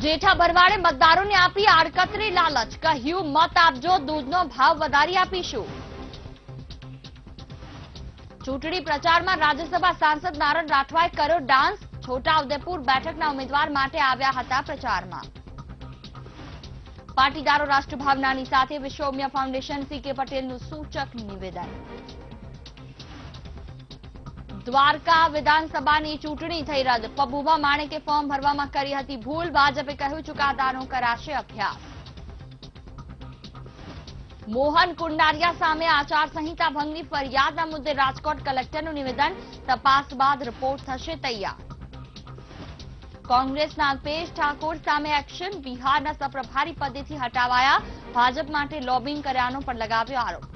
જેઠા ભરવાડે મતદારોને આપી આડકતરી લાલચ, કહ્યું મત આપજો, દૂધનો ભાવ વધારી આપીશું. ચૂંટણી પ્રચારમાં રાજ્યસભા સાંસદ નારણ રાઠવાએ કર્યો ડાન્સ, છોટાઉદેપુર બેઠકના ઉમેદવાર માટે આવ્યા હતા પ્રચારમાં. પાટીદારો રાષ્ટ્રભાવનાની સાથે વિશ્વ ઉમિયા ફાઉન્ડેશન સી.કે. પટેલનું સૂચક નિવેદન. દ્વારકા વિધાનસભાની ચૂંટણી થઈ રદ, પબુભા માણેકે ફોર્મ ભરવામાં કરી હતી ભૂલ, ભાજપે કહ્યું ચુકાદાનો કરાશે અભ્યાસ. મોહન કુંડારિયા સામે આચારસંહિતા ભંગની ફરિયાદના મુદ્દે રાજકોટ કલેક્ટરનું નિવેદન, તપાસ બાદ રિપોર્ટ થશે તૈયાર. કોંગ્રેસના અલ્પેશ ઠાકોર સામે એક્શન, બિહારના સહપ્રભારી પદેથી હટાવાયા, ભાજપ માટે લોબિંગ કર્યાનો પણ લગાવ્યો આરોપ.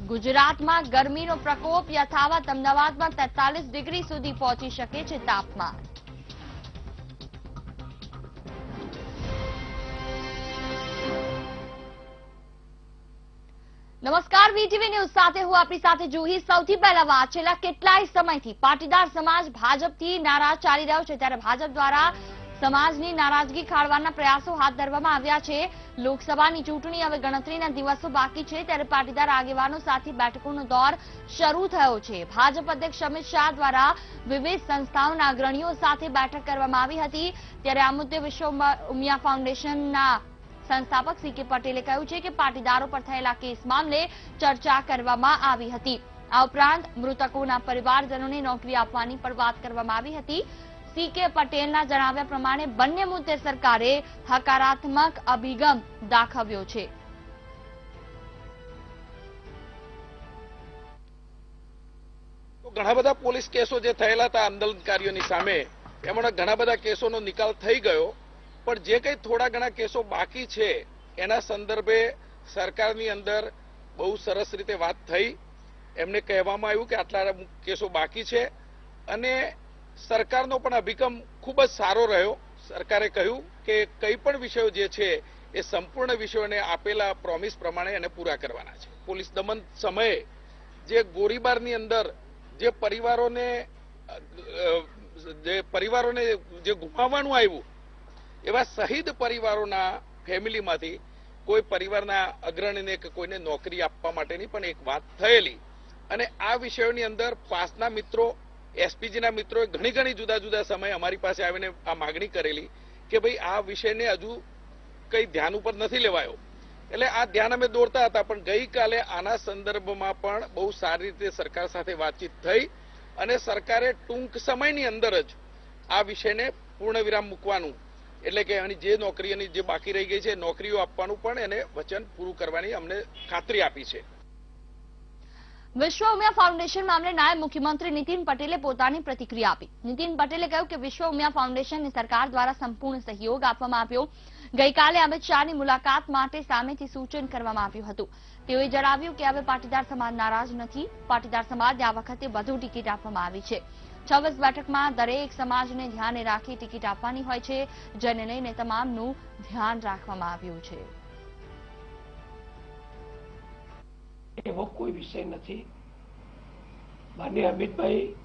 ગુજરાતમાં ગરમીનો પ્રકોપ યથાવત, અમદાવાદમાં 43 ડિગ્રી સુધી પહોંચી શકે છે તાપમાન. નમસ્કાર, વીટીવી ન્યૂઝ સાથે હું આપણી સાથે જુહી. સૌથી પહેલા વાત, છેલ્લા કેટલાય સમયથી પાટીદાર સમાજ ભાજપથી નારાજ ચાલી રહ્યો છે, ત્યારે ભાજપ દ્વારા સમાજની નારાજગી ખાળવાના પ્રયાસો હાથ ધરવામાં આવ્યા છે. લોકસભાની ચૂંટણી હવે ગણતરીના દિવસો બાકી છે, ત્યારે પાટીદાર આગેવાનો સાથે બેઠકોનો દોર શરૂ થયો છે. ભાજપ અધ્યક્ષ અમિત શાહ દ્વારા વિવિધ સંસ્થાઓના અગ્રણીઓ સાથે બેઠક કરવામાં આવી હતી, ત્યારે આ મુદ્દે વિશ્વ ઉમિયા ફાઉન્ડેશનના સંસ્થાપક સી.કે. પટેલે કહ્યું છે કે પાટીદારો પર થયેલા કેસ મામલે ચર્ચા કરવામાં આવી હતી. આ ઉપરાંત મૃતકોના પરિવારજનોને નોકરી આપવાની પણ વાત કરવામાં આવી હતી. સી.કે. પટેલના જણાવ્યા પ્રમાણે બંને મુદ્દે સરકારે હકારાત્મક અભિગમ દાખવ્યો છે. ઘણા બધા પોલીસ કેસો જે થયેલા હતા આંદોલનકારીઓની સામે, એમાં ઘણા બધા કેસોનો નિકાલ થઈ ગયો, પણ જે કંઈ થોડા ઘણા કેસો બાકી છે એના સંદર્ભે સરકારની અંદર બહુ સરસ રીતે વાત થઈ. એમને કહેવામાં આવ્યું કે આટલા કેસો બાકી છે અને સરકારનો પણ અભિગમ ખૂબ જ સારો રહ્યો. સરકારે કહ્યું કે કંઈ પણ વિષયો જે છે એ સંપૂર્ણ વિષયોને આપેલા પ્રોમિસ પ્રમાણે એને પૂરા કરવાના છે. પોલીસ દમન સમયે જે ગોળીબારની અંદર જે પરિવારોને જે ગુમાવવાનું આવ્યું, એવા શહીદ પરિવારોના ફેમિલીમાંથી કોઈ પરિવારના અગ્રણીને કે કોઈને નોકરી આપવા માટેની પણ એક વાત થયેલી. અને આ વિષયોની અંદર પાસના મિત્રો, એસપીજીના મિત્રોએ ઘણી જુદા જુદા સમયે અમારી પાસે આવીને આ માગણી કરેલી કે ભાઈ આ વિષયને હજુ કંઈ ધ્યાન ઉપર નથી લેવાયો. એટલે આ ધ્યાન અમે દોરતા હતા, પણ ગઈકાલે આના સંદર્ભમાં પણ બહુ સારી રીતે સરકાર સાથે વાતચીત થઈ અને સરકારે ટૂંક સમયની અંદર જ આ વિષયને પૂર્ણવિરામ મૂકવાનું, એટલે કે આની જે નોકરીઓની જે બાકી રહી ગઈ છે નોકરીઓ આપવાનું પણ એને વચન પૂરું કરવાની અમને ખાતરી આપી છે. વિશ્વ ઉમિયા ફાઉન્ડેશન મામલે નાયબ મુખ્યમંત્રી નીતિન પટેલે પોતાની પ્રતિક્રિયા આપી. નીતિન પટેલે કહ્યું કે વિશ્વ ઉમિયા ફાઉન્ડેશનને સરકાર દ્વારા સંપૂર્ણ સહયોગ આપવામાં આવ્યો. ગઈકાલે અમિત શાહની મુલાકાત માટે સામેથી સૂચન કરવામાં આવ્યું હતું. તેઓએ જણાવ્યું કે હવે પાટીદાર સમાજ નારાજ નથી. પાટીદાર સમાજને આ વખતે વધુ ટિકિટ આપવામાં આવી છે. 26 બેઠકમાં દરેક સમાજને ધ્યાને રાખી ટિકિટ આપવાની હોય છે, જેને લઈને તમામનું ધ્યાન રાખવામાં આવ્યું છે. એવો કોઈ વિષય નથી. માનનીય અમિતભાઈ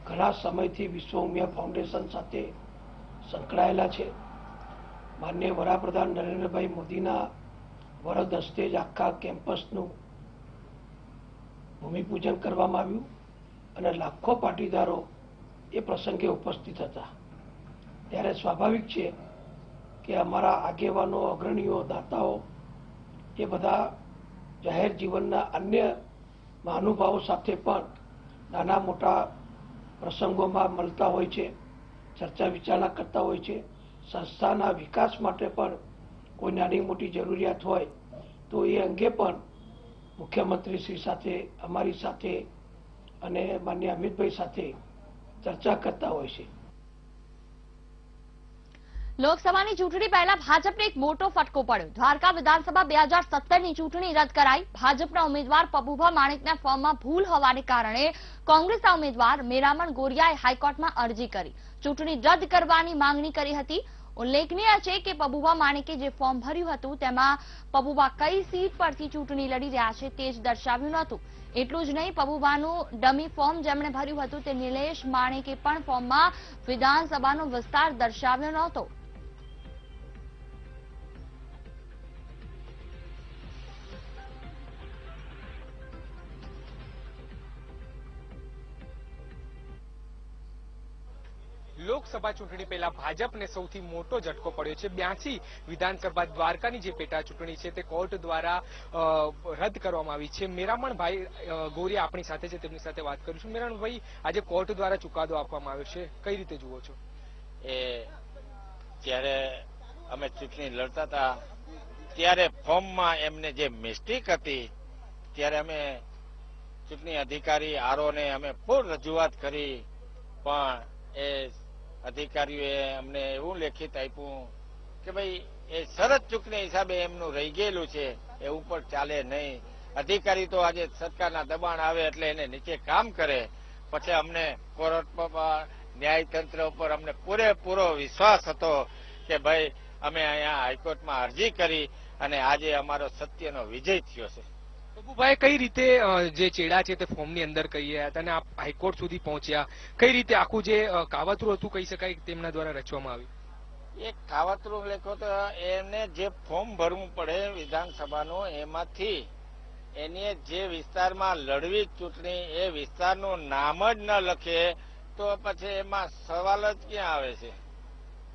ઘણા સમયથી વિશ્વ ઉમિયા ફાઉન્ડેશન સાથે સંકળાયેલા છે. માનનીય વડાપ્રધાન નરેન્દ્રભાઈ મોદીના વરદ હસ્તે જ આખા કેમ્પસનું ભૂમિપૂજન કરવામાં આવ્યું અને લાખો પાટીદારો એ પ્રસંગે ઉપસ્થિત હતા. ત્યારે સ્વાભાવિક છે કે અમારા આગેવાનો, અગ્રણીઓ, દાતાઓ એ બધા જાહેર જીવનના અન્ય મહાનુભાવો સાથે પણ નાના મોટા પ્રસંગોમાં મળતા હોય છે, ચર્ચા વિચારણા કરતા હોય છે. સંસ્થાના વિકાસ માટે પણ કોઈ નાની મોટી જરૂરિયાત હોય તો એ અંગે પણ મુખ્યમંત્રી શ્રી સાથે, અમારી સાથે અને માનનીય અમિતભાઈ સાથે ચર્ચા કરતા હોય છે. લોકસભાની ચૂંટણી પહેલા ભાજપને એક મોટો ફટકો પડ્યો. દ્વારકા વિધાનસભા 2017ની ચૂંટણી રદ કરાઈ. ભાજપના ઉમેદવાર પબુભા માણેકના ફોર્મમાં ભૂલ હોવાને કારણે કોંગ્રેસના ઉમેદવાર મેરામણ ગોરિયાએ હાઈકોર્ટમાં અરજી કરી ચૂંટણી રદ કરવાની માંગણી કરી હતી. ઉલ્લેખનીય છે કે પબુભા માણેકે જે ફોર્મ ભર્યું હતું તેમાં પબુભા કઈ સીટ પરથી ચૂંટણી લડી રહ્યા છે તે જ દર્શાવ્યું નહોતું. એટલું જ નહીં, પબુભાનું ડમી ફોર્મ જેમણે ભર્યું હતું તે નિલેશ માણેકે પણ ફોર્મમાં વિધાનસભાનો વિસ્તાર દર્શાવ્યો નહોતો. લોકસભા ચૂંટણી પહેલા ભાજપને સૌથી મોટો ઝટકો પડ્યો છે. 82 વિધાનસભા દ્વારકાની જે પેટા ચૂંટણી છે તે કોર્ટ દ્વારા રદ કરવામાં આવી છે. મેરામણભાઈ ગોરિયા આપણી સાથે છે, તેમની સાથે વાત કરીશું. મેરામણભાઈ, આજે કોર્ટ દ્વારા ચુકાદો આપવામાં આવ્યો છે, કઈ રીતે જુઓ છો? જ્યારે અમે ચૂંટણી લડતા હતા ત્યારે ફોર્મમાં એમને જે મિસ્ટેક હતી, ત્યારે અમે ચૂંટણી અધિકારી આરોને અમે પૂર્ણ રજૂઆત કરી, પણ એ અધિકારીઓએ અમને એવું લેખિત આપ્યું કે ભાઈ એ શરત ચૂંટણી હિસાબે એમનું રહી ગયેલું છે, એવું પણ ચાલે નહીં. અધિકારી તો આજે સરકારના દબાણ આવે એટલે એને નીચે કામ કરે. પછી અમને કોર્ટ પર, ન્યાયતંત્ર ઉપર અમને પૂરેપૂરો વિશ્વાસ હતો કે ભાઈ અમે અહીંયા હાઈકોર્ટમાં અરજી કરી અને આજે અમારો સત્યનો વિજય થયો છે. પ્રભુભાઈ, કઈ રીતે જે ચેડા છે તે ફોર્મની અંદર કહીએ હતા અને આપ હાઈકોર્ટ સુધી પહોંચ્યા, કઈ રીતે આખું જે કાવતરું હતું કહી શકાય તેમના દ્વારા રચવામાં આવ્યું? એક કાવતરું લેખો તો એને જે ફોર્મ ભરવું પડે વિધાનસભાનું, એમાંથી એને જે વિસ્તારમાં લડવી ચૂંટણી એ વિસ્તારનું નામ જ ન લખે તો પછી એમાં સવાલ જ ક્યાં આવે છે?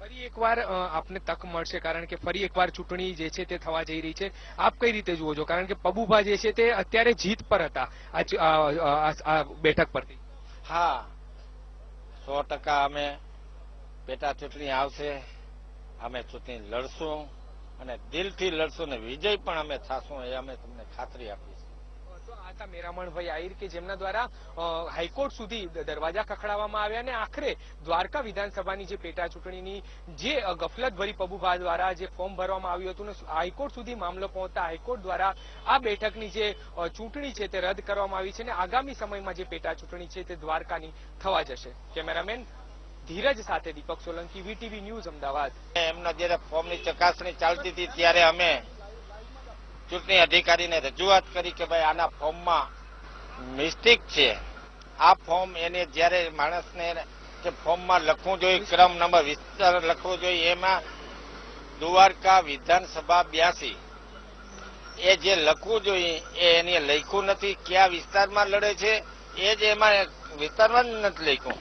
ફરી એકવાર આપને તક મળશે, કારણ કે ફરી એકવાર ચૂંટણી જે છે તે થવા જઈ રહી છે. આપ કઈ રીતે જુઓ છો? કારણ કે પબુભા જે છે તે અત્યારે જીત પર હતા આ બેઠક પરથી. હા, 100% અમે પેટા ચૂંટણી આવશે, અમે ચૂંટણી લડશું અને દિલથી લડશું ને વિજય પણ અમે થાશું, એ અમે તમને ખાતરી આપીશું. તો આ હતા મેરામણભાઈ આહિર કે જેમના દ્વારા હાઈકોર્ટ સુધી દરવાજા ખખડાવવામાં આવ્યા અને આખરે દ્વારકા વિધાનસભાની જે પેટા ચૂંટણીની જે ગફલતભરી પબુભા દ્વારા જે ફોર્મ ભરવામાં આવ્યું હતું ને હાઈકોર્ટ સુધી મામલો પહોંચતા હાઈકોર્ટ દ્વારા આ બેઠકની જે ચૂંટણી છે તે રદ કરવામાં આવી છે અને આગામી સમયમાં જે પેટા ચૂંટણી છે તે દ્વારકાની થવા જશે. કેમેરામેન ધીરજ સાથે દીપક સોલંકી, વીટીવી ન્યૂઝ, અમદાવાદ. એમના જયારે ફોર્મની ચકાસણી ચાલતી હતી ત્યારે અમે ચૂંટણી અધિકારીને રજૂઆત કરી કે ભાઈ આના ફોર્મમાં મિસ્ટેક છે. આ ફોર્મ એને જયારે માણસને જે ફોર્મમાં લખવું જોઈએ, ક્રમ નંબર વિસ્તાર લખવો જોઈએ, એમાં દ્વારકા વિધાનસભા 82 એ જે લખવું જોઈએ એ એને લખ્યું નથી. કયા વિસ્તારમાં લડે છે એ જ એમાં વિસ્તારમાં જ નથી લખ્યું.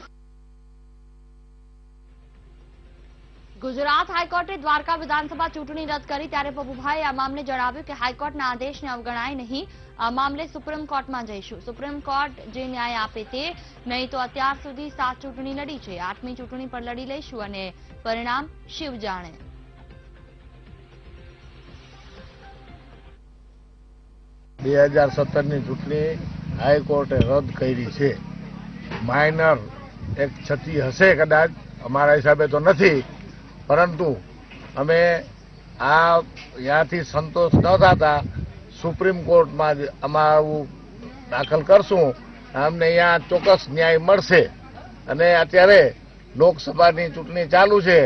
ગુજરાત હાઈકોર્ટે દ્વારકા વિધાનસભા ચૂંટણી રદ કરી ત્યારે પબુભાઈએ આ મામલે જણાવ્યું કે હાઈકોર્ટના આદેશને અવગણાય નહીં. આ મામલે સુપ્રીમ કોર્ટમાં જઈશું. સુપ્રીમ કોર્ટ જે ન્યાય આપે તે, નહીં તો અત્યાર સુધી 7 ચૂંટણી લડી છે, 8મી ચૂંટણી પર લડી લઈશું અને પરિણામ શિવ જાણે. ની ચૂંટણી હાઈકોર્ટે રદ કરી છે. માઇનર એક છતી હશે કદાચ, અમારા હિસાબે તો નથી, પરંતુ અમે આ ત્યાંથી સંતોષ ન થતા સુપ્રીમ કોર્ટમાં જ અમારું દાખલ કરશું. અમને અહીંયા ચોક્કસ ન્યાય મળશે. અને અત્યારે લોકસભાની ચૂંટણી ચાલુ છે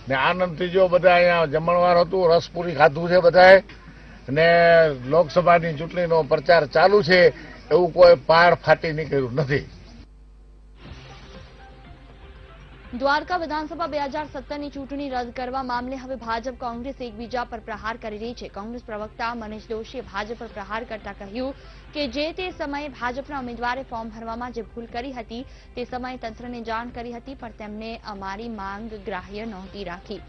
ને આનંદથી જો બધા અહીંયા જમણવાર હતું, રસપુરી ખાધું છે બધાએ, અને લોકસભાની ચૂંટણીનો પ્રચાર ચાલુ છે. એવું કોઈ પાડ ફાટી નીકળ્યું નથી. દ્વારકા વિધાનસભા 2017ની ચૂંટણી રદ કરવા મામલે હવે ભાજપ કોંગ્રેસ એકબીજા પર પ્રહાર કરી રહી છે. કોંગ્રેસ પ્રવક્તા મનીષ દોશીએ ભાજપ પર પ્રહાર કરતા કહ્યું કે જે તે સમયે ભાજપના ઉમેદવારે ફોર્મ ભરવામાં જે ભૂલ કરી હતી તે સમયે તંત્રને જાણ કરી હતી, પણ તેમને અમારી માંગ ગ્રાહ્ય નહોતી રાખી.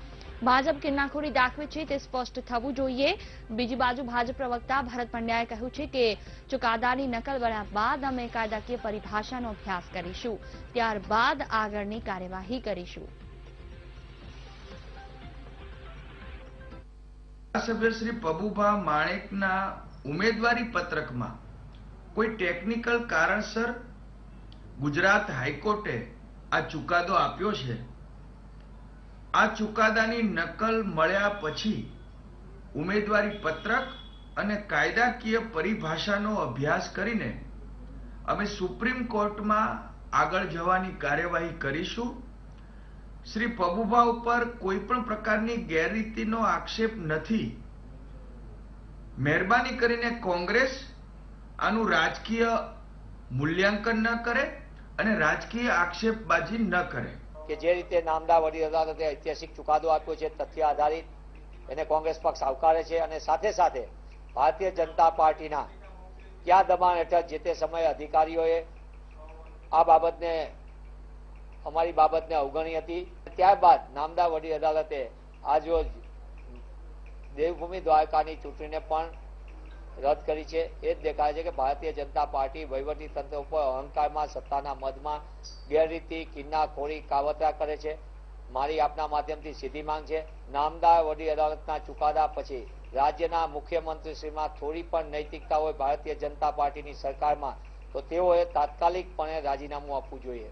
ભાજપ કિન્નાખોરી દાખવે છે તે સ્પષ્ટ થવું જોઈએ. બીજી બાજુ ભાજપ પ્રવક્તા ભરત પંડ્યાએ કહ્યું છે કે ચુકાદાની નકલ બન્યા બાદ અમે કાયદાકીય પરિભાષાનો અભ્યાસ કરીશું, ત્યારબાદ આગળની કાર્યવાહી કરીશું. ધારાસભ્ય શ્રી પબુભા માણેકના ઉમેદવારી પત્રકમાં કોઈ ટેકનિકલ કારણસર ગુજરાત હાઈકોર્ટે આ ચુકાદો આપ્યો છે. આ ચુકાદાની નકલ મળ્યા પછી ઉમેદવારી પત્રક અને કાયદાકીય પરિભાષાનો અભ્યાસ કરીને અમે સુપ્રીમ કોર્ટમાં આગળ જવાની કાર્યવાહી કરીશું. શ્રી પબુભા ઉપર કોઈ પણ પ્રકારની ગેરરીતિનો આક્ષેપ નથી. મહેરબાની કરીને કોંગ્રેસ આનું રાજકીય મૂલ્યાંકન ન કરે અને રાજકીય આક્ષેપબાજી ન કરે. કે જે રીતે નામદાર વડી અદાલતે ઐતિહાસિક ચુકાદો આપ્યો છે તથ્ય આધારિત, એને કોંગ્રેસ પક્ષ આવકારે છે અને સાથે સાથે ભારતીય જનતા પાર્ટીના કયા દબાણ હેઠળ જે તે સમયે અધિકારીઓએ આ બાબતને અમારી બાબતને અવગણી હતી. ત્યારબાદ નામદાર વડી અદાલતે આજરોજ દેવભૂમિ દ્વારકાની ચૂંટણીને પણ રદ કરી છે. એ જ દેખાય છે કે ભારતીય જનતા પાર્ટી વહીવટી તંત્ર ઉપર અહંકારમાં, સત્તાના મદમાં ગેરરીતિ, કિન્નાખોરી, કાવતરા કરે છે. મારી આપના માધ્યમથી સીધી માંગ છે, નામદાર વડી અદાલતના ચુકાદા પછી રાજ્યના મુખ્યમંત્રીશ્રીમાં થોડી પણ નૈતિકતા હોય ભારતીય જનતા પાર્ટીની સરકારમાં, તો તેઓએ તાત્કાલિકપણે રાજીનામું આપવું જોઈએ.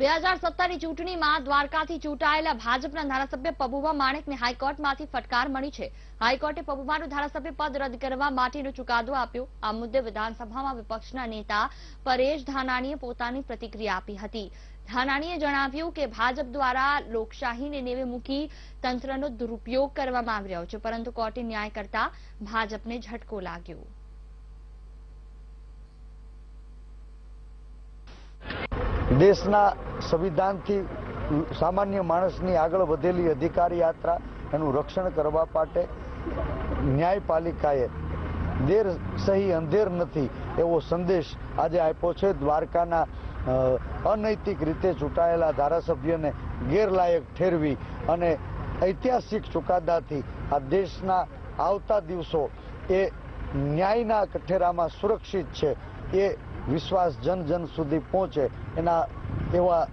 2017ની ચૂંટણીમાં દ્વારકાથી ચૂંટાયેલા ભાજપના ધારાસભ્ય પબુભા માણેકને હાઈકોર્ટમાંથી ફટકાર મળી છે. હાઈકોર્ટે પબુભાનું ધારાસભ્ય પદ રદ કરવા માટેનો ચુકાદો આપ્યો. આ મુદ્દે વિધાનસભામાં વિપક્ષના નેતા પરેશ ધાનાણીએ પોતાની પ્રતિક્રિયા આપી હતી. ધાનાણીએ જણાવ્યું કે ભાજપ દ્વારા લોકશાહીને નેવે મૂકી તંત્રનો દુરુપયોગ કરવામાં આવી રહ્યો છે, પરંતુ કોર્ટે ન્યાય કરતા ભાજપને ઝટકો લાગ્યો. દેશના સંવિધાનથી સામાન્ય માણસની આગળ વધેલી અધિકાર યાત્રા એનું રક્ષણ કરવા માટે ન્યાયપાલિકાએ દેર સહી અંધેર નથી એવો સંદેશ આજે આપ્યો છે. દ્વારકાના અનૈતિક રીતે ચૂંટાયેલા ધારાસભ્યને ગેરલાયક ઠેરવી અને ઐતિહાસિક ચુકાદાથી આ દેશના આવતા દિવસો એ ન્યાયના કઠેરામાં સુરક્ષિત છે એ વિશ્વાસ જન જન સુધી પહોંચે એના એવા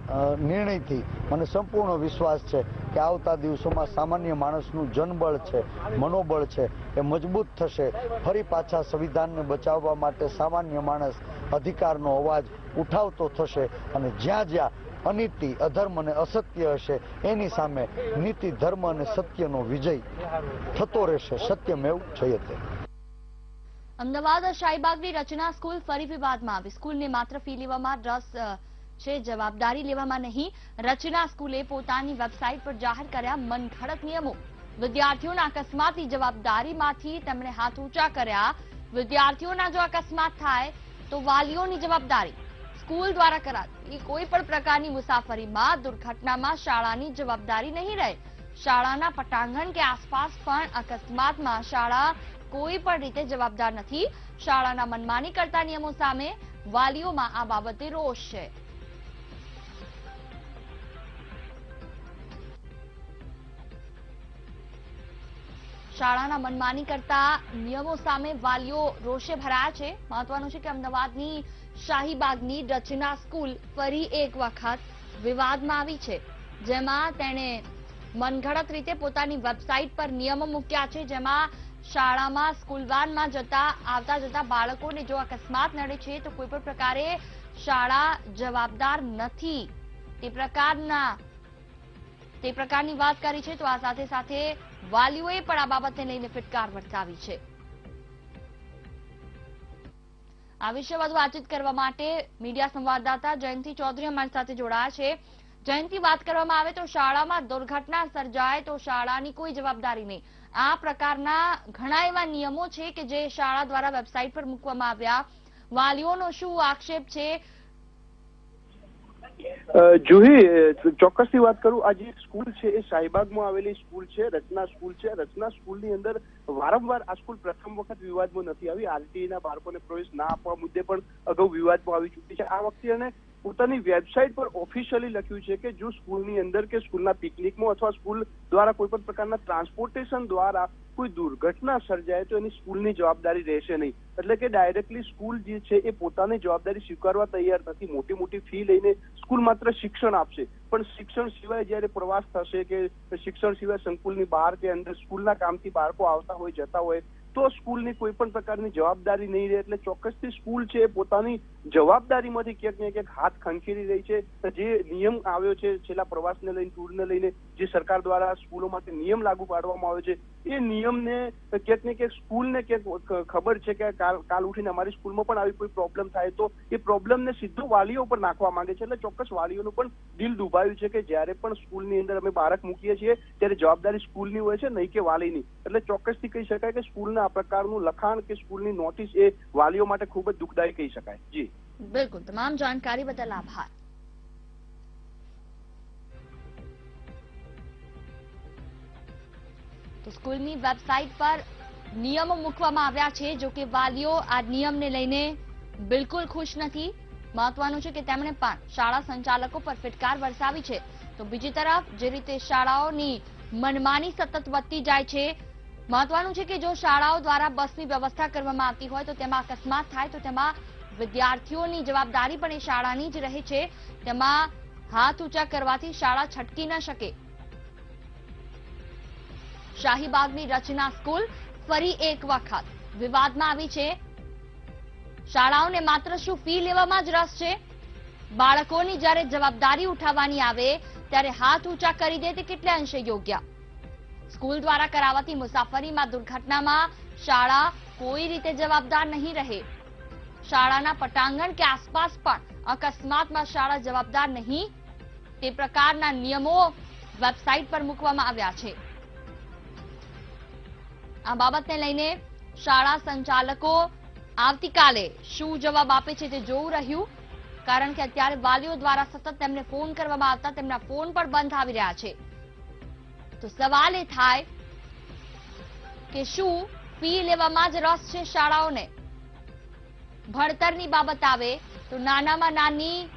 નિર્ણયથી મને સંપૂર્ણ વિશ્વાસ છે કે આવતા દિવસોમાં સામાન્ય માણસનું જનબળ છે, મનોબળ છે એ મજબૂત થશે. ફરી પાછા સંવિધાનને બચાવવા માટે સામાન્ય માણસ અધિકારનો અવાજ ઉઠાવતો થશે અને જ્યાં જ્યાં અનીતિ, અધર્મ અને અસત્ય હશે એની સામે નીતિ, ધર્મ અને સત્યનો વિજય થતો રહેશે. સત્યમેવ જયતે. અમદાવાદ શાહીબાગની રચના સ્કૂલ ફરી વિવાદમાં આવી. સ્કૂલને માત્ર ફી લેવામાં રસ છે, જવાબદારી લેવામાં નહીં. રચના સ્કૂલે પોતાની વેબસાઇટ પર જાહેર કર્યા મનઘડત નિયમો. વિદ્યાર્થીઓના અકસ્માતની જવાબદારીમાંથી તેમણે હાથ ઊંચા કર્યા. વિદ્યાર્થીઓના જો અકસ્માત થાય તો વાલીઓની જવાબદારી. સ્કૂલ દ્વારા કરાતી કોઈ પણ પ્રકારની મુસાફરીમાં, દુર્ઘટનામાં શાળાની જવાબદારી નહીં રહે. શાળાના પટાંગણ કે આસપાસ પણ અકસ્માતમાં શાળા કોઈ પણ રીતે જવાબદાર નથી. શાળાના મનમાની કરતા નિયમો સામે વાલીઓમાં આ બાબતે રોષ છે. શાળાના મનમાની કરતા નિયમો સામે વાલીઓ રોષે ભરાયા છે. મહત્વનું છે કે અમદાવાદની શાહીબાગની રચના સ્કૂલ ફરી એક વખત વિવાદમાં આવી છે, જેમાં તેણે મનઘડત રીતે પોતાની વેબસાઇટ પર નિયમો મૂક્યા છે, જેમાં શાળામાં સ્કૂલ વાનમાં આવતા જતા બાળકોને જો અકસ્માત નડે છે તો કોઈ પણ પ્રકારે શાળા જવાબદાર નથી તે પ્રકારની વાત કરી છે. તો આ સાથે સાથે વાલીઓએ પણ આ બાબતને લઈને ફટકાર વરસાવી છે. આ વિશે વધુ વાતચીત કરવા માટે મીડિયા સંવાદદાતા જયંતિ ચૌધરી અમારી સાથે જોડાયા છે. જયંતિ, વાત કરવામાં આવે તો શાળામાં દુર્ઘટના સર્જાય તો શાળાની કોઈ જવાબદારી નહીં. આ પ્રકારના ઘણા એવા નિયમો છે કે જે શાળા દ્વારા વેબસાઇટ પર મૂકવામાં આવ્યા. વાલીઓનો શું આક્ષેપ છે? જુહી, ચોક્કસથી વાત કરું, આ જે સ્કૂલ છે એ શાહીબાગમાં આવેલી સ્કૂલ છે, રચના સ્કૂલ છે. રચના સ્કૂલની અંદર વારંવાર આ સ્કૂલ પ્રથમ વખત વિવાદમાં નથી આવી. આરટીઈના બાળકોને પ્રવેશ ના આપવા મુદ્દે પણ અગાઉ વિવાદમાં આવી ચૂકી છે. આ વખતે એને પોતાની વેબસાઇટ પર ઓફિશિયલી લખ્યું છે કે જો સ્કૂલની અંદર કે સ્કૂલના પિકનિકમાં અથવા સ્કૂલ દ્વારા કોઈ પણ પ્રકારના ટ્રાન્સપોર્ટેશન દ્વારા કોઈ દુર્ઘટના સર્જાય તો એની સ્કૂલની જવાબદારી રહેશે નહીં. એટલે કે ડાયરેક્ટલી સ્કૂલ જે છે એ પોતાની જવાબદારી સ્વીકારવા તૈયાર નથી. મોટી મોટી ફી લઈને સ્કૂલ માત્ર શિક્ષણ આપશે, પણ શિક્ષણ સિવાય જયારે પ્રવાસ થશે કે શિક્ષણ સિવાય સંકુલની બહાર કે અંદર સ્કૂલના કામથી બાળકો આવતા હોય, જતા હોય, તો સ્કૂલની કોઈ પણ પ્રકારની જવાબદારી નહીં રહે. એટલે ચોક્કસથી સ્કૂલ છે પોતાની જવાબદારીમાંથી ક્યાંક ને ક્યાંક હાથ ખંખેરી રહી છે. જે નિયમ આવ્યો છે છેલ્લા પ્રવાસને લઈને, ટૂરને લઈને, જે સરકાર દ્વારા સ્કૂલો માટે નિયમ લાગુ પાડવામાં આવ્યો છે, એ નિયમને ક્યાંક ને ક્યાંક સ્કૂલને ક્યાંક ખબર છે કે કાલ ઉઠીને અમારી સ્કૂલમાં પણ આવી કોઈ પ્રોબ્લેમ થાય તો એ પ્રોબ્લેમને સીધું વાલીઓ પર નાખવા માંગે છે. એટલે ચોક્કસ વાલીઓનું પણ દિલ દુભાયું છે કે જ્યારે પણ સ્કૂલની અંદર અમે બાળક મૂકીએ છીએ ત્યારે જવાબદારી સ્કૂલની હોય છે, નહીં કે વાલીની. એટલે ચોક્કસથી કહી શકાય કે સ્કૂલના આ પ્રકારનું લખાણ કે સ્કૂલની નોટિસ એ વાલીઓ માટે ખૂબ જ દુઃખદાયી કહી શકાય. જી બિલકુલ, તમામ જાણકારી બદલ આભાર. તો સ્કૂલની વેબસાઇટ પર નિયમો મૂકવામાં આવ્યા છે, જો કે વાલીઓ આ નિયમને લઈને બિલકુલ ખુશ નથી. મહત્વનું છે કે તેમણે પણ શાળા સંચાલકો પર ફિટકાર વરસાવી છે. તો બીજી તરફ જે રીતે શાળાઓની મનમાની સતત વધતી જાય છે, મહત્વનું છે કે જો શાળાઓ દ્વારા બસની વ્યવસ્થા કરવામાં આવતી હોય તો તેમાં અકસ્માત થાય તો તેમાં વિદ્યાર્થીઓની જવાબદારી પણ એ શાળાની જ રહે છે. તેમાં હાથ ઊંચા કરવાથી શાળા છટકી ન શકે. શાહીબાગની રચના સ્કૂલ ફરી એક વખત વિવાદમાં આવી છે. શાળાઓને માત્ર શું ફી લેવામાં જ રસ છે? બાળકોની જ્યારે જવાબદારી ઉઠાવવાની આવે ત્યારે હાથ ઊંચા કરી દે તે કેટલે અંશે યોગ્ય? સ્કૂલ દ્વારા કરાવાતી મુસાફરીમાં દુર્ઘટનામાં શાળા કોઈ રીતે જવાબદાર નહીં રહે. શાળાના પટાંગણ કે આસપાસ પણ અકસ્માતમાં શાળા જવાબદાર નહીં, તે પ્રકારના નિયમો વેબસાઇટ પર મૂકવામાં આવ્યા છે. આ બાબતને લઈને શાળા સંચાલકો આવતીકાલે શું જવાબ આપે છે તે જોવું રહ્યું, કારણ કે અત્યારે વાલીઓ દ્વારા સતત તેમને ફોન કરવામાં આવતા તેમના ફોન પણ બંધ આવી રહ્યા છે. તો સવાલ એ થાય કે શું ફી લેવામાં જ રસ છે શાળાઓને? ભણતરની બાબત આવે તો નાનામાં નાની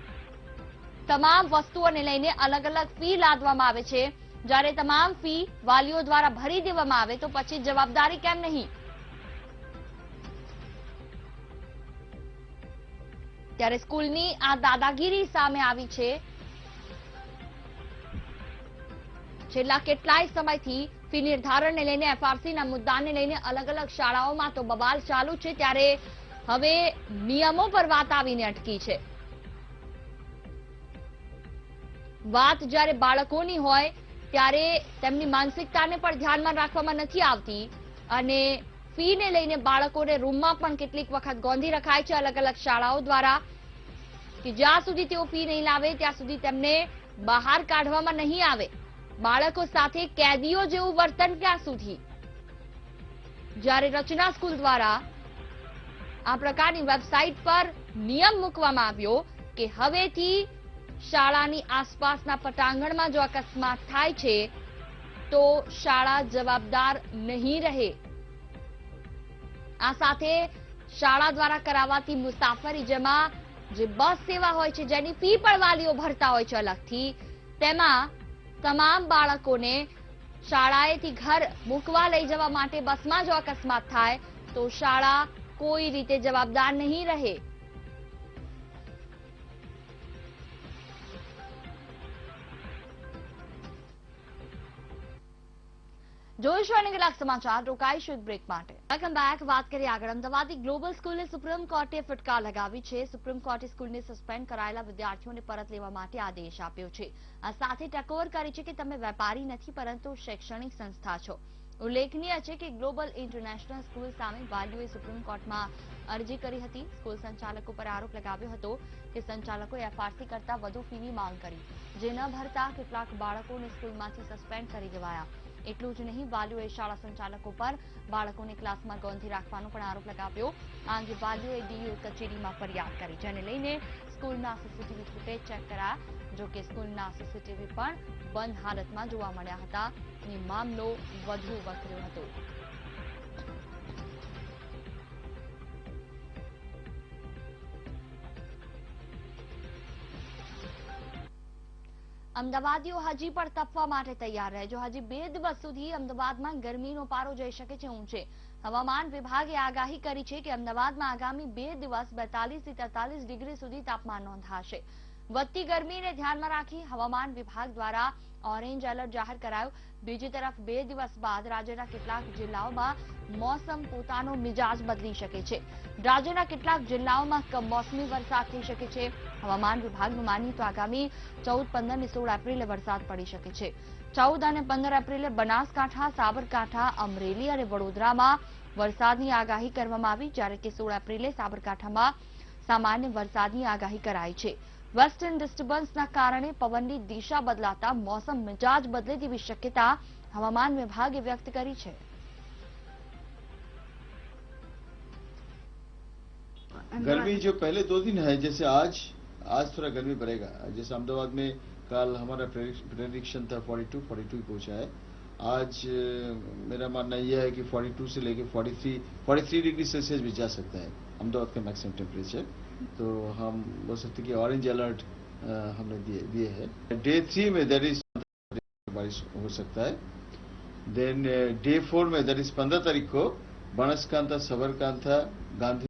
તમામ વસ્તુઓને લઈને અલગ અલગ ફી લાદવામાં આવે છે. જ્યારે તમામ ફી વાલીઓ દ્વારા ભરી દેવામાં આવે તો પછી જવાબદારી કેમ નહીં? ત્યારે સ્કૂલની આ દાદાગીરી સામે આવી છે. છેલ્લા કેટલાય સમયથી ફી નિર્ધારણને લઈને એફઆરસીના મુદ્દાને લઈને અલગ અલગ શાળાઓમાં તો બબાલ ચાલુ છે, ત્યારે હવે નિયમો પર વાત આવીને અટકી છે. વાત જ્યારે બાળકોની હોય ત્યારે તેમની માનસિકતાને પણ ધ્યાનમાં રાખવામાં નથી આવતી અને ફીને લઈને બાળકોને રૂમમાં પણ કેટલીક વખત ગોંધી રખાય છે અલગ અલગ શાળાઓ દ્વારા કે જ્યાં સુધી તેઓ ફી નહીં લાવે ત્યાં સુધી તેમને બહાર કાઢવામાં નહીં આવે. બાળકો સાથે કેદીઓ જેવું વર્તન ક્યાં સુધી? જ્યારે રચના સ્કૂલ દ્વારા આ પ્રકારની વેબસાઇટ પર નિયમ મૂકવામાં આવ્યો કે હવેથી શાળાની આસપાસના પટાંગણમાં જો અકસ્માત થાય છે તો શાળા જવાબદાર નહીં રહે. આ સાથે શાળા દ્વારા કરાવાતી મુસાફરી, જેમાં જે બસ સેવા હોય છે જેની ફી પણ વાલીઓ ભરતા હોય છે અલગથી, તેમાં તમામ બાળકોને શાળાએથી ઘર મૂકવા લઈ જવા માટે બસમાં જો અકસ્માત થાય તો શાળા કોઈ રીતે જવાબદાર નહીં રહે. જોઈશું અને કેટલાક સમાચાર, રોકાઈશું બ્રેક માટે. Welcome back. વાત કરીએ આગળ. અમદાવાદની ગ્લોબલ સ્કૂલે સુપ્રીમ કોર્ટે ફટકાર લગાવી છે. સુપ્રીમ કોર્ટે સ્કૂલને સસ્પેન્ડ કરાયેલા વિદ્યાર્થીઓને પરત લેવા માટે આદેશ આપ્યો છે. આ સાથે ટકોર કરી છે કે તમે વેપારી નથી પરંતુ શૈક્ષણિક સંસ્થા છો. ઉલ્લેખનીય છે કે ગ્લોબલ ઇન્ટરનેશનલ સ્કૂલ સામે વાલીઓએ સુપ્રીમ કોર્ટમાં અરજી કરી હતી. સ્કૂલ સંચાલકો પર આરોપ લગાવ્યો હતો કે સંચાલકોએ એફઆરસી કરતા વધુ ફીની માંગ કરી, જે ન ભરતા કેટલાક બાળકોને સ્કૂલમાંથી સસ્પેન્ડ કરી દેવાયા. એટલું જ નહીં, વાલીઓએ શાળા સંચાલકો પર બાળકોને ક્લાસમાં ગોંધી રાખવાનો પણ આરોપ લગાવ્યો. આ અંગે વાલીઓએ ડીયુ કચેરીમાં ફરિયાદ કરી, જેને લઈને સ્કૂલના સીસીટીવી ફૂટેજ ચેક કરાયા. જોકે સ્કૂલના સીસીટીવી પણ બંધ હાલતમાં જોવા મળ્યા હતા અને મામલો વધુ વકર્યો હતો. અમદાવાદીઓ હજી પણ તપવા માટે તૈયાર રહેજો. હજી 2 દિવસ સુધી અમદાવાદમાં ગરમીનો પારો જઈ શકે છે ઊંચે. હવામાન વિભાગે આગાહી કરી છે કે અમદાવાદમાં આગામી 2 દિવસ 42 થી 43 ડિગ્રી સુધી તાપમાન નોંધાશે. વધતી ગરમીને ધ્યાનમાં રાખી હવામાન વિભાગ દ્વારા ઓરેન્જ એલર્ટ જાહેર કરાયું. બીજી તરફ 2 દિવસ બાદ રાજ્યના કેટલાક જિલ્લાઓમાં મોસમ પોતાનો મિજાજ બદલી શકે છે. રાજ્યના કેટલાક જિલ્લાઓમાં કમોસમી વરસાદ થઈ શકે છે. હવામાન વિભાગનું માનીએ તો આગામી 14, 15 અને 16 એપ્રિલે વરસાદ પડી શકે છે. 14 અને 15 એપ્રિલે બનાસકાંઠા, સાબરકાંઠા, અમરેલી અને વડોદરામાં વરસાદની આગાહી કરવામાં આવી, જ્યારે કે 16 એપ્રિલે સાબરકાંઠામાં સામાન્ય વરસાદની આગાહી કરાઈ છે. વેસ્ટર્ન ડિસ્ટર્બન્સના કારણે પવનની દિશા બદલાતા મોસમ મિજાજ બદલે તેવી શક્યતા હવામાન વિભાગે વ્યક્ત કરી છે. गर्मी जो पहले 2 दिन है, जैसे आज थोड़ा गर्मी बढ़ेगा. जैसे अहमदाबाद में कल हमारा प्रेडिक्शन था 42 पहुंचा है. आज मेरा मानना यह है कि 42 से लेकर 43 डिग्री सेल्सियस भी जा सकता है अहमदाबाद का मैक्सिमम टेम्परेचर. तो हम बोल सकते कि ऑरेंज अलर्ट हमने दिए है। डे 3 में दैट इज बारिश हो सकता है। देन डे 4 में दैट इज 15 तारीख को बनासकांठा, सबरकांठा, गांधी,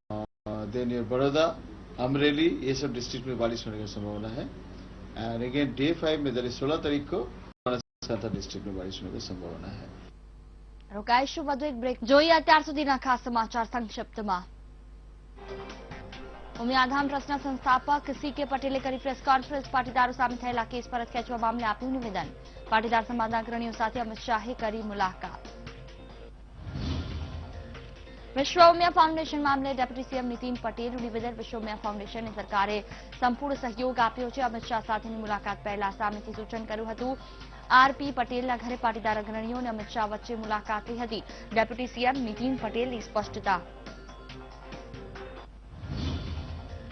देन बड़ौदा, अमरेली, ये सब डिस्ट्रिक्ट में बारिश होने की संभावना है। एंड अगेन डे 5 में दैट इज 16 तारीख को बनासकांठा डिस्ट्रिक्ट में बारिश होने की संभावना है। રોકાઈશું વધુ એક બ્રેક. જોઈએ અત્યાર સુધીના ખાસ સમાચાર સંક્ષિપ્તમાં. ઉમિયાધામ ટ્રસ્ટના સંસ્થાપક સી.કે. પટેલે કરી પ્રેસ કોન્ફરન્સ. પાટીદારો સામે થયેલા કેસ પરત ખેંચવા મામલે આપ્યું નિવેદન. પાટીદાર સમાજના અગ્રણીઓ સાથે અમિત શાહે કરી મુલાકાત. વિશ્વ ઉમિયા ફાઉન્ડેશન મામલે ડેપ્યુટી સીએમ નીતિન પટેલનું નિવેદન. વિશ્વ ઉમિયા ફાઉન્ડેશનને સરકારે સંપૂર્ણ સહયોગ આપ્યો છે. અમિત શાહ સાથેની મુલાકાત પહેલા સામેથી સૂચન કર્યું હતું. આરપી પટેલના ઘરે પાટીદાર અગ્રણીઓ અને અમિત શાહ વચ્ચે મુલાકાત થઈ હતી. ડેપ્યુટી સીએમ નીતિન પટેલની સ્પષ્ટતા.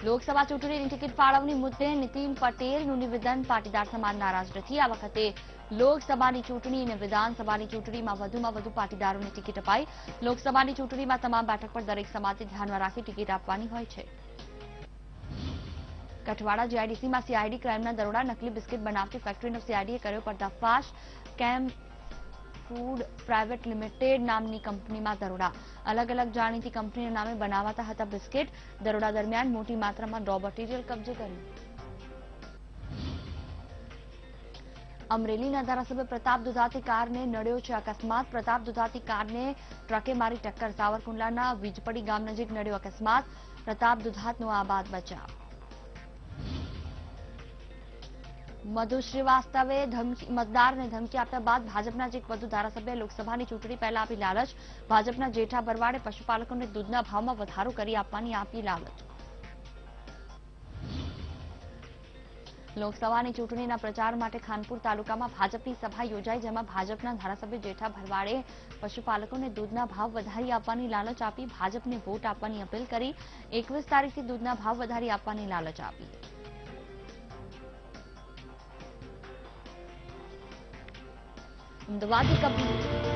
લોકસભા ચૂંટણીની ટિકિટ ફાળવણી મુદ્દે નીતિન પટેલનું નિવેદન. પાટીદાર સમાજ નારાજ નથી. આ વખતે લોકસભાની ચૂંટણી અને વિધાનસભાની ચૂંટણીમાં વધુમાં વધુ પાટીદારોને ટિકિટ અપાઈ. લોકસભાની ચૂંટણીમાં તમામ બેઠક પર દરેક સમાજને ધ્યાનમાં રાખી ટિકિટ આપવાની હોય છે. કઠવાડા જીઆઈડીસીમાં સીઆઈડી ક્રાઇમના દરોડા. નકલી બિસ્કિટ બનાવતી ફેક્ટરીનો સીઆઈડીએ કર્યો પર્દાફાશ. કેમ ફૂડ પ્રાઇવેટ લિમિટેડ નામની કંપનીમાં દરોડા. અલગ અલગ જાણીતી કંપનીના નામે બનાવાતા હતા બિસ્કિટ. દરોડા દરમિયાન મોટી માત્રામાં રો મટીરીયલ કબજે કર્યું. અમરેલીના ધારાસભ્ય પ્રતાપ દુધાતી કારને નડ્યો છે અકસ્માત. પ્રતાપ દુધાતી કારને ટ્રકે મારી ટક્કર. સાવરકુંડલાના વીજપડી ગામ નજીક નડ્યો અકસ્માત. પ્રતાપ દુધાતનો આબાદ બચાવ. મધુ શ્રીવાસ્તવે મતદારને ધમકી આપ્યા બાદ ભાજપના જ એક વધુ ધારાસભ્ય લોકસભાની ચૂંટણી પહેલા આપી લાલચ. ભાજપના જેઠા ભરવાડે પશુપાલકોને દૂધના ભાવમાં વધારો કરી આપવાની આપી લાલચ. લોકસભાની ચૂંટણીના પ્રચાર માટે ખાનપુર તાલુકામાં ભાજપની સભા યોજાઈ. જેમાં ભાજપના ધારાસભ્ય જેઠા ભરવાડે પશુપાલકોને દૂધના ભાવ વધારી આપવાની લાલચ આપી. ભાજપને વોટ આપવાની અપીલ કરી. 21 તારીખથી દૂધના ભાવ વધારી આપવાની લાલચ આપી. અમદાવાદી કંપની